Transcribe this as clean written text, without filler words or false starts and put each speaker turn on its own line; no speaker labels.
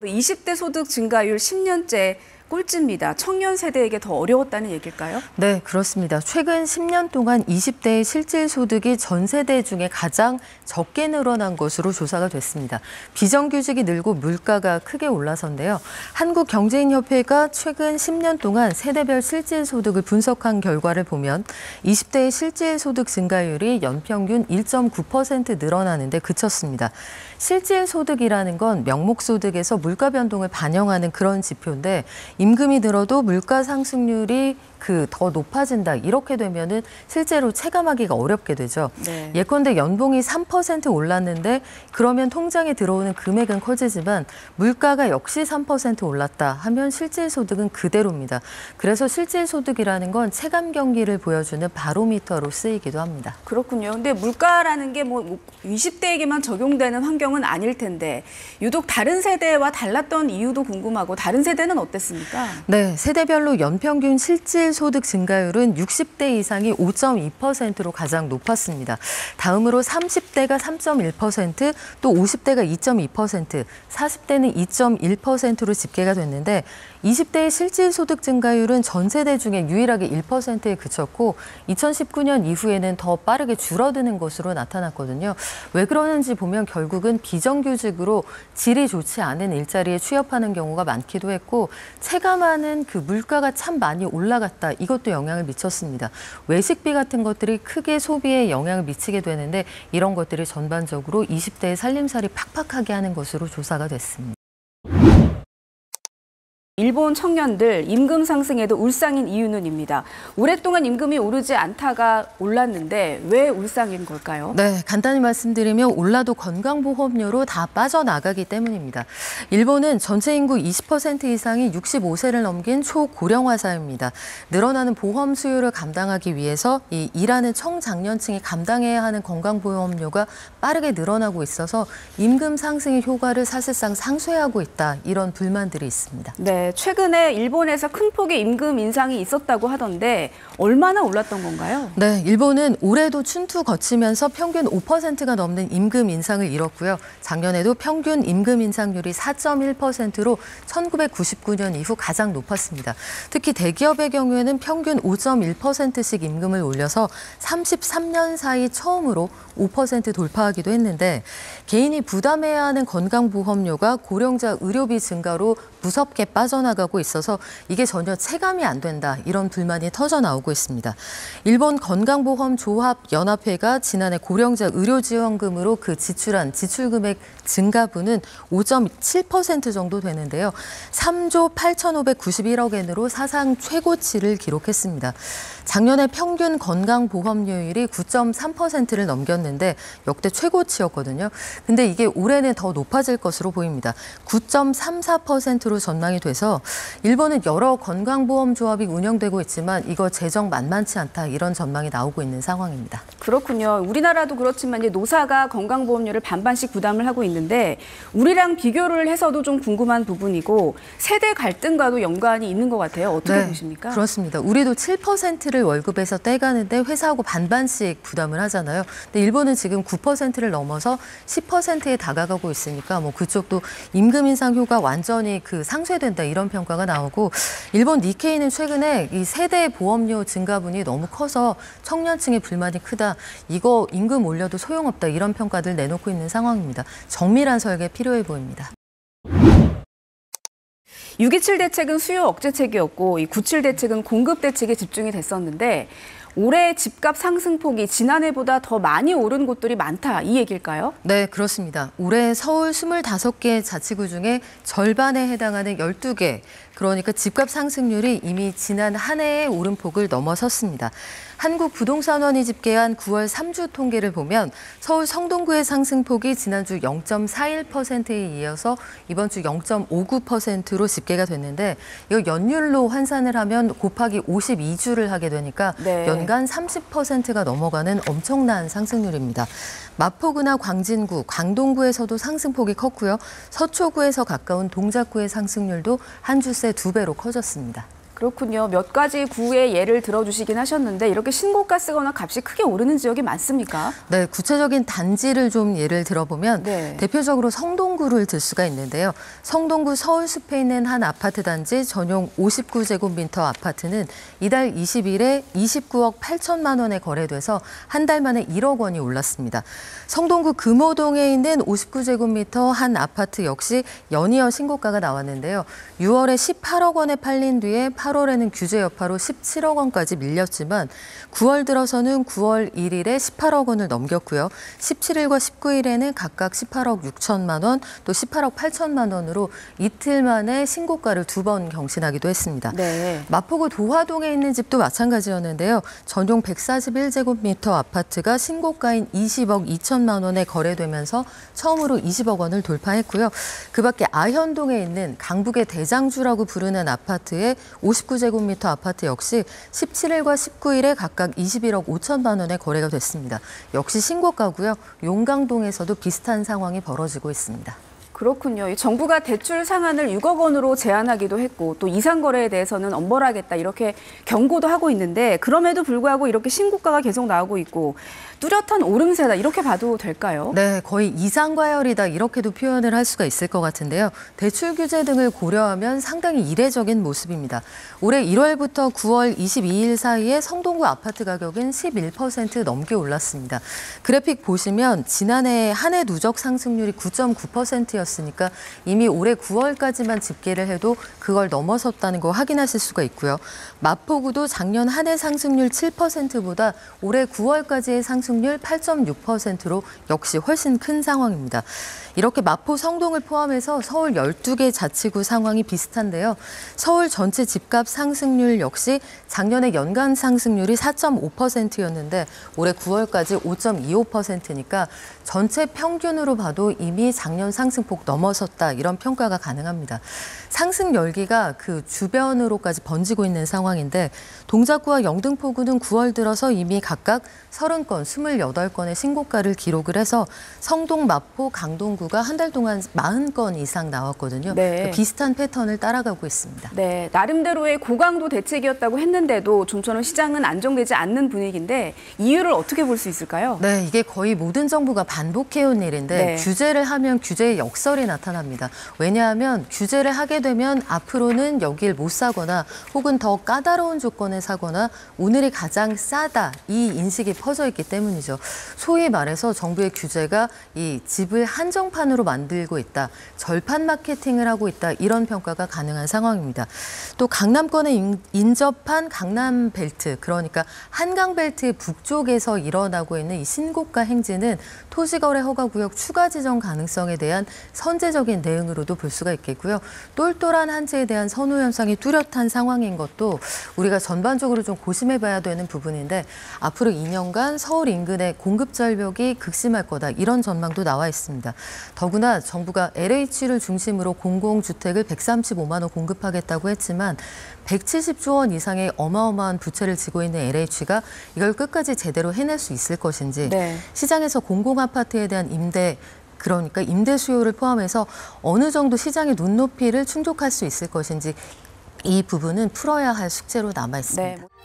20대 소득 증가율 10년째 꼴찌입니다. 청년 세대에게 더 어려웠다는 얘기일까요?
네, 그렇습니다. 최근 10년 동안 20대의 실질 소득이 전 세대 중에 가장 적게 늘어난 것으로 조사가 됐습니다. 비정규직이 늘고 물가가 크게 올라서인데요. 한국경제인협회가 최근 10년 동안 세대별 실질 소득을 분석한 결과를 보면 20대의 실질 소득 증가율이 연평균 1.9% 늘어나는데 그쳤습니다. 실질 소득이라는 건 명목 소득에서 물가 변동을 반영하는 그런 지표인데 임금이 늘어도 물가 상승률이 더 높아진다. 이렇게 되면은 실제로 체감하기가 어렵게 되죠.
네.
예컨대 연봉이 3% 올랐는데 그러면 통장에 들어오는 금액은 커지지만 물가가 역시 3% 올랐다 하면 실질 소득은 그대로입니다. 그래서 실질 소득이라는 건 체감 경기를 보여주는 바로미터로 쓰이기도 합니다.
그렇군요. 근데 물가라는 게 20대에게만 적용되는 환경은 아닐 텐데 유독 다른 세대와 달랐던 이유도 궁금하고 다른 세대는 어땠습니까?
네, 세대별로 연평균 실질 소득 증가율은 60대 이상이 5.2%로 가장 높았습니다. 다음으로 30대가 3.1%, 또 50대가 2.2%, 40대는 2.1%로 집계가 됐는데 20대의 실질 소득 증가율은 전 세대 중에 유일하게 1%에 그쳤고 2019년 이후에는 더 빠르게 줄어드는 것으로 나타났거든요. 왜 그러는지 보면 결국은 비정규직으로 질이 좋지 않은 일자리에 취업하는 경우가 많기도 했고 체감하는 그 물가가 참 많이 올라갔다. 이것도 영향을 미쳤습니다. 외식비 같은 것들이 크게 소비에 영향을 미치게 되는데 이런 것들이 전반적으로 20대의 살림살이 팍팍하게 하는 것으로 조사가 됐습니다.
일본 청년들 임금 상승에도 울상인 이유는입니다. 오랫동안 임금이 오르지 않다가 올랐는데 왜 울상인 걸까요?
네, 간단히 말씀드리면 올라도 건강보험료로 다 빠져나가기 때문입니다. 일본은 전체 인구 20% 이상이 65세를 넘긴 초고령화 사회입니다. 늘어나는 보험 수요를 감당하기 위해서 이 일하는 청장년층이 감당해야 하는 건강보험료가 빠르게 늘어나고 있어서 임금 상승의 효과를 사실상 상쇄하고 있다. 이런 불만들이 있습니다.
네, 최근에 일본에서 큰 폭의 임금 인상이 있었다고 하던데 얼마나 올랐던 건가요?
네, 일본은 올해도 춘투 거치면서 평균 5%가 넘는 임금 인상을 이뤘고요. 작년에도 평균 임금 인상률이 4.1%로 1999년 이후 가장 높았습니다. 특히 대기업의 경우에는 평균 5.1%씩 임금을 올려서 33년 사이 처음으로 5% 돌파하기도 했는데 개인이 부담해야 하는 건강보험료가 고령자 의료비 증가로 무섭게 빠져나가고 있어서 이게 전혀 체감이 안 된다. 이런 불만이 터져나오고 있습니다. 일본 건강보험조합연합회가 지난해 고령자 의료지원금으로 그 지출한 지출금액 증가분은 5.7% 정도 되는데요. 3조 8,591억 엔으로 사상 최고치를 기록했습니다. 작년에 평균 건강보험료율이 9.3%를 넘겼는데 역대 최고치였거든요. 근데 이게 올해는 더 높아질 것으로 보입니다. 9.34%로 전망이 돼서 일본은 여러 건강보험조합이 운영되고 있지만 이거 재정 만만치 않다 이런 전망이 나오고 있는 상황입니다.
그렇군요. 우리나라도 그렇지만 이제 노사가 건강보험료를 반반씩 부담을 하고 있는데 우리랑 비교를 해서도 좀 궁금한 부분이고 세대 갈등과도 연관이 있는 것 같아요. 어떻게 보십니까?
그렇습니다. 우리도 7%를 월급에서 떼가는데 회사하고 반반씩 부담을 하잖아요. 근데 일본은 지금 9%를 넘어서 10%에 다가가고 있으니까 그쪽도 임금 인상 효과 완전히 상쇄된다 이런 평가가 나오고 일본 니케이는 최근에 이 세대 보험료 증가분이 너무 커서 청년층의 불만이 크다. 이거 임금 올려도 소용없다 이런 평가들 내놓고 있는 상황입니다. 정밀한 설계 필요해 보입니다.
6.27 대책은 수요 억제책이었고 이 9.7 대책은 공급 대책에 집중이 됐었는데 올해 집값 상승폭이 지난해보다 더 많이 오른 곳들이 많다 이 얘기일까요?
네, 그렇습니다. 올해 서울 25개 자치구 중에 절반에 해당하는 12개, 그러니까 집값 상승률이 이미 지난 한 해의 오름폭을 넘어섰습니다. 한국부동산원이 집계한 9월 3주 통계를 보면 서울 성동구의 상승폭이 지난주 0.41%에 이어서 이번 주 0.59%로 집계가 됐는데 이거 연율로 환산을 하면 곱하기 52주를 하게 되니까 연간 30%가 넘어가는 엄청난 상승률입니다. 마포구나 광진구, 강동구에서도 상승폭이 컸고요. 서초구에서 가까운 동작구의 상승률도 한 주 새 2배로 커졌습니다.
그렇군요. 몇 가지 구의 예를 들어주시긴 하셨는데 이렇게 신고가 쓰거나 값이 크게 오르는 지역이 많습니까?
네, 구체적인 단지를 좀 예를 들어보면
네.
대표적으로 성동구를 들 수가 있는데요. 성동구 서울숲에 있는 한 아파트 단지 전용 59제곱미터 아파트는 이달 20일에 29억 8천만 원에 거래돼서 한 달 만에 1억 원이 올랐습니다. 성동구 금호동에 있는 59제곱미터 한 아파트 역시 연이어 신고가가 나왔는데요. 6월에 18억 원에 팔린 뒤에 8월에는 규제 여파로 17억 원까지 밀렸지만 9월 들어서는 9월 1일에 18억 원을 넘겼고요. 17일과 19일에는 각각 18억 6천만 원, 또 18억 8천만 원으로 이틀 만에 신고가를 두 번 경신하기도 했습니다.
네.
마포구 도화동에 있는 집도 마찬가지였는데요. 전용 141제곱미터 아파트가 신고가인 20억 2천만 원에 거래되면서 처음으로 20억 원을 돌파했고요. 그 밖에 아현동에 있는 강북의 대장주라고 부르는 아파트의 59제곱미터 아파트 역시 17일과 19일에 각각 21억 5천만 원에 거래가 됐습니다. 역시 신고가고요. 용강동에서도 비슷한 상황이 벌어지고 있습니다.
그렇군요. 정부가 대출 상한을 6억 원으로 제한하기도 했고 또 이상 거래에 대해서는 엄벌하겠다 이렇게 경고도 하고 있는데 그럼에도 불구하고 이렇게 신고가가 계속 나오고 있고 뚜렷한 오름세다 이렇게 봐도 될까요?
네, 거의 이상과열이다 이렇게도 표현을 할 수가 있을 것 같은데요. 대출 규제 등을 고려하면 상당히 이례적인 모습입니다. 올해 1월부터 9월 22일 사이에 성동구 아파트 가격은 11% 넘게 올랐습니다. 그래픽 보시면 지난해 한 해 누적 상승률이 9.9%였으니까 이미 올해 9월까지만 집계를 해도 그걸 넘어섰다는 거 확인하실 수가 있고요. 마포구도 작년 한 해 상승률 7%보다 올해 9월까지의 상승률 8.6%로 역시 훨씬 큰 상황입니다. 이렇게 마포 성동을 포함해서 서울 12개 자치구 상황이 비슷한데요. 서울 전체 집값 상승률 역시 작년에 연간 상승률이 4.5%였는데 올해 9월까지 5.25%니까 전체 평균으로 봐도 이미 작년 상승폭 넘어섰다 이런 평가가 가능합니다. 상승 열기가 그 주변으로까지 번지고 있는 상황인데 동작구와 영등포구는 9월 들어서 이미 각각 30건, 28건의 신고가를 기록을 해서 성동, 마포, 강동구가 한 달 동안 40건 이상 나왔거든요.
네.
그러니까 비슷한 패턴을 따라가고 있습니다.
네, 나름대로의 고강도 대책이었다고 했는데도 좀처럼 시장은 안정되지 않는 분위기인데 이유를 어떻게 볼 수 있을까요?
네, 이게 거의 모든 정부가 반복해온 일인데
네.
규제를 하면 규제의 역설이 나타납니다. 왜냐하면 규제를 하게 되면 앞으로는 여길 못 사거나 혹은 더 까다로운 조건을 사거나 오늘이 가장 싸다 이 인식이 퍼져 있기 때문이죠. 소위 말해서 정부의 규제가 이 집을 한정판으로 만들고 있다. 절판 마케팅을 하고 있다. 이런 평가가 가능한 상황입니다. 또 강남권에 인접한 강남벨트, 그러니까 한강벨트 북쪽에서 일어나고 있는 이 신고가 행진은 토지거래 허가구역 추가 지정 가능성에 대한 선제적인 대응으로도 볼 수가 있겠고요. 똘똘한 한채에 대한 선호 현상이 뚜렷한 상황인 것도 우리가 전반적으로 좀 고심해봐야 되는 부분인데 앞으로 2년간 서울 인근의 공급 절벽이 극심할 거다. 이런 전망도 나와 있습니다. 더구나 정부가 LH를 중심으로 공공주택을 135만 호 공급하겠다고 했지만 170조 원 이상의 어마어마한 부채를 지고 있는 LH가 이걸 끝까지 제대로 해낼 수 있을 것인지
네.
시장에서 공공아파트에 대한 그러니까 임대 수요를 포함해서 어느 정도 시장의 눈높이를 충족할 수 있을 것인지 이 부분은 풀어야 할 숙제로 남아 있습니다.
네.